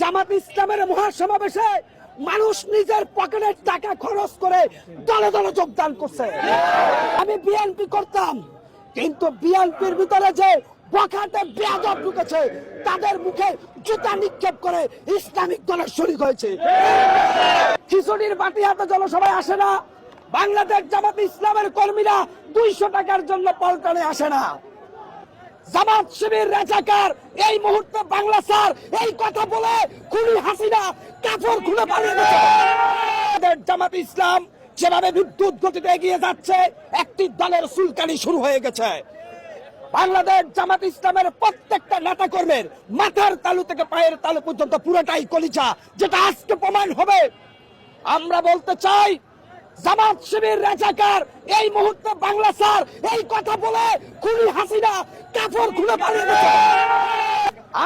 জামাত ইসলামের মহাসমাবেশে মানুষ নিজের পকেটের টাকা খরচ করে দলে দলে যোগদান করছে। আমি বিএনপি করতাম, কিন্তু বিএনপির ভিতরে যে বখাটে বেয়াদব ঢুকেছে তাদের মুখে জুতা নিক্ষেপ করে ইসলামিক দলের শরীক হয়েছে। খিচুড়ির বাটি হাতে জনসভায় আসে না, বাংলাদেশ জামাত ইসলামের কর্মীরা 200 টাকার জন্য পল্টনে আসে না। জামাত শিবির রাজাকার এই মুহূর্তে বাংলা স্যার এই কথা বলে খুনি হাসিনা কাপড় খুলে পালিয়ে গেছে। জামাত ইসলাম যেভাবে বিদ্যুৎ গতিতে এগিয়ে যাচ্ছে, একটি দলের সুলকানি শুরু হয়ে গেছে। বাংলাদেশ জামাত ইসলামের প্রত্যেকটা নেতা কর্মীর মাথার তালু থেকে পায়ের তালু পর্যন্ত পুরোটাই কলিজা, যেটা আজকে প্রমাণ হবে। আমরা বলতে চাই, জামাত শিবির রাজাকার এই মুহূর্তে বাংলা স্যার এই কথা বলে খুনি হাসিনা কাপড় খুলে পালিয়ে গেছে।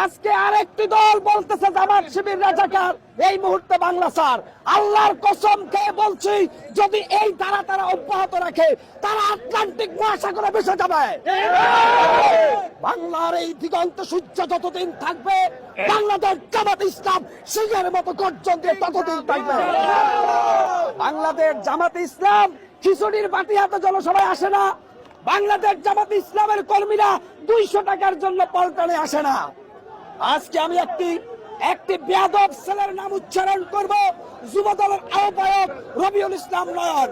আজকে আরেকটি দল বলতেছে জামাত শিবির রাজাকার এই মুহূর্তে বাংলা স্যার। আল্লাহর কসম খেয়ে বলছি, যদি এই ধারা তারা অব্যাহত রাখে তারা আটলান্টিক মহাসাগরে ভেসে যাবে। বাংলার এই দিগন্ত সূর্য যতদিন থাকবে, বাংলাদেশ জামাত ইসলাম সিংহের মতো গর্জন দিয়ে ততদিন থাকবে। বাংলাদেশ জামাত ইসলাম খিচুড়ির বাটি হাতে জনসভায় আসে না, বাংলাদেশ জামাত ইসলামের কর্মীরা 200 টাকার জন্য পল্টনে আসে না। আজকে আমি একটি বেয়াদব ছেলের নাম উচ্চারণ করব, যুবদলের আহ্বায়ক রবিউল ইসলাম নয়ন।